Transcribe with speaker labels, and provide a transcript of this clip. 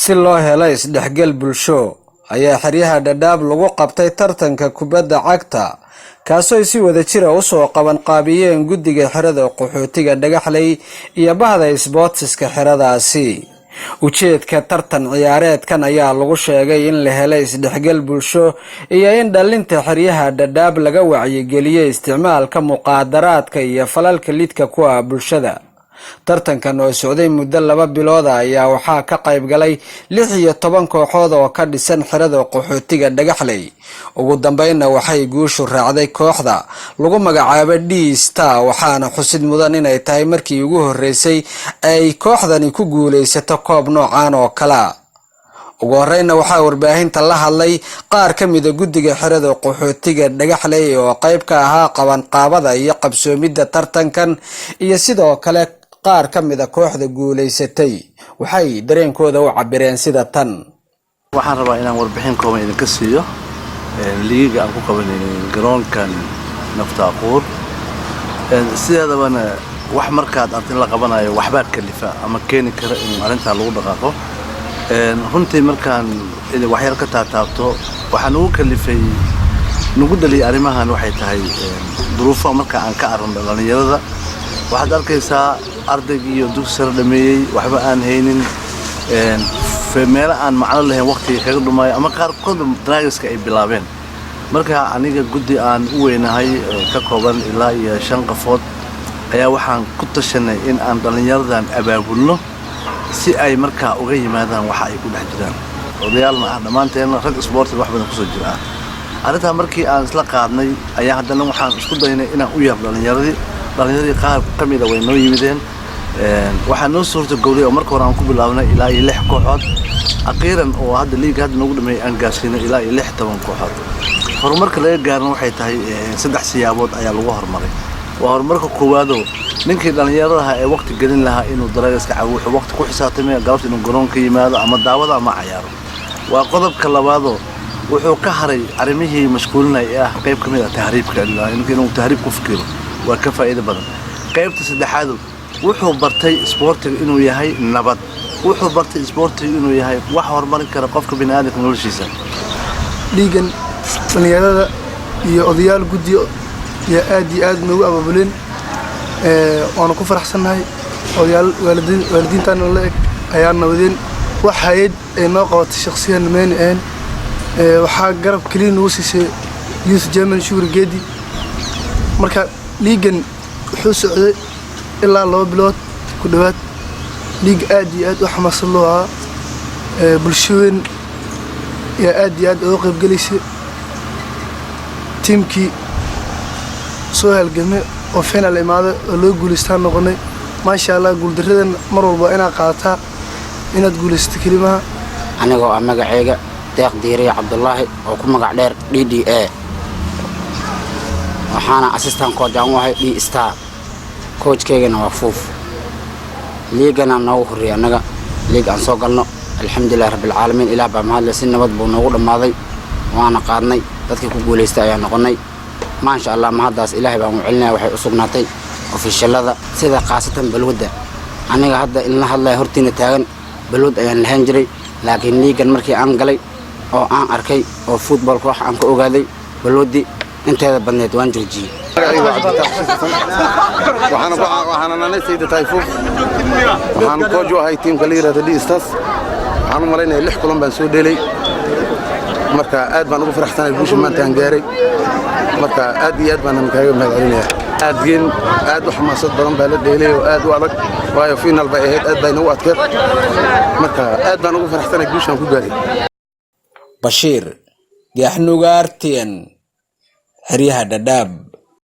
Speaker 1: si loo helo isdhexgal bulsho ayaa xeryaha Dadaab lagu qabtay tartanka kubadda cagta kaasoo si wada jir ah u soo qaban qaabiyeen guddiga xerada qaxootiga Dhagaxley iyo bahda sportska xeradaasi. ujeedka tartan ciyaareedkan ayaa lagu sheegay in la helay isdhexgal bulsho iyo in dhalinta xeryaha Dadaab laga wacyigeliyay isticmaalka muqaadaraadka iyo falalka lidka ku ah bulshada. tartankan oo socday muddo 2 bilood ayaa waxaa ka qayb galay 16 kooxood oo ka dhisan xerada qaxootiga Dhagaxley. ugu dambeynna waxay guushu raacday kooxda lagu magacaabo D-Star waxaana xusid mudan inay tahay markii ugu horeysay ay kooxdani ku guuleysato koob noocan oo kala. ugu horeyna waxaa warbaahinta la hadlay qaar ka mid ah guddiga xerada qaxootiga Dhagaxley oo qayb ka ahaa qaban qaabada iyo qabsoomida tartankan iyo sidoo kale qaar ka mid ah kooxda guuleysatay waxay dareenkooda u cabireen sida tan.
Speaker 2: waxaan rabaa inaan warbixin kooban idinka siiyo liiga aan ku qabanay garoonkan Naftaqur sidaadabana wax markaad artin la qabanayo waxba kalifa ama keeni kara in arinta lagu dhaqaaqo runtii markaan wax yar ka taabto waxaan ugu kalifay nugu daliyay arimahan waxay tahay duruufo marka aan ka aragno dhalinyarada waxaad arkaysaa ardayga iyo dugsi sare dhameeyay waxba aan haynin meela aan macno lahayn waqtiga kaga dhumayo ama qaar kood dragska ay bilaabeen marka aniga guddi aan u weynahay ka kooban ilaa iyo 5 qafood ayaa waxaan ku tashanay in aan dhalinyaradan abaabulno si ay marka uga yimaadaan waxa ay ku dhex jiraan odayaalna ah dhamaanteena rag sport wax badan ku soo jira arinta markii aan isla qaadnay ayaa haddana waxaan isku daynay inaan u yeerno dhalinyarada qaar ka mid ah way noo yimideen waxaan noo suurto gowray oo marka hore aan ku bilaabnay ilaa 6 kooxood aqeeran oo hadda liiga hadda nagu dhameeyay aan gaarsiinay ilaa 16 kooxood horumarka laga gaarno waxay tahay 3 siyaabood ayaa lagu horumaray waa horumarka koowaad ninkii dhalinyarada ee waqti gelin lahaa inuu daraaska wuxuu waqti ku xisaabtamay galabta inuu garoonka yimaado ama daawada ama ciyaaro waa qodobka labaad wuxuu ka haray arimihii mashquulinay ah qayb kamid ah tahriibka inuu tahriib ku fikiro waa ka faa'iido badan qaybta saddexaad wuxuu bartay sportiga inuu yahay nabad wuxuu bartay sportiga inuu yahay wax horumarin kara qofka bini'aadamka noloshiisa
Speaker 3: liigan dhalinyarada iyo odayaal guddiyo ya aad noogu abaabuleen waana ku faraxsanahay odayaal waalidiintan la eg ayaa nabadeen wax hay'ad ay noo qabatay shakhsiyan meeni aan waxa garab kaliya ugu siisay youth German Sugar Gedi marka liigan wuxuu socday ilaa 2 bilood ku dhawaad liig aad u xamaasad loo ah bulshooyin ya aad uga qayb galisay teamkii soo halgamay oo final imaado oo loo guuleystaan noqonay ma sha Allah guuldaradan mar walba inaad qaadataa inaad guuleysto kalimaha
Speaker 4: anigoo ah magacayga Deeq Diiri Cabdullaahi oo ku magac dheer DDA waxaana assistant coach aan wahay D-Star coachkeygana waa Fuuf liigana noo horreeyay anaga liig aan soo galno alxamdulillah rabbil caalamiin ilaa baa mahad leh si nabad buu noogu dhamaaday waana qaadnay dadkii ku guuleystay ayaa noqonay ما شاء الله ما هذا إلهي بمعلنا وحي أصبناتي وفي الشلة سيدا قاسة بالودة أنا هذا إلنا الله هرتين تاعن بالود يعني الهنجري لكن لي كان مركي أنقلي أو أن أركي أو فوتبول كروح أنك أوجادي بالودي أنت هذا بنيت وانجرجي
Speaker 5: وحنا نسيت تايفوف وحنا كوجو هاي تيم كليرة دي استاس وحنا مرينا اللي حكوا لهم بنسود لي marka aad baan ugu faraxsanahay guusha maanta aan gaaray marka aad baan kaaga mahadcelinayaa aad wax xamaasad badan baa la dheelay oo aad u adag waayo final bay ahayd aad bayna u adkeed marka aad baan ugu faraxsanahay guusha aan ku gaaray
Speaker 1: Bashiir Gaxnugaarteen xeryaha Dadaab.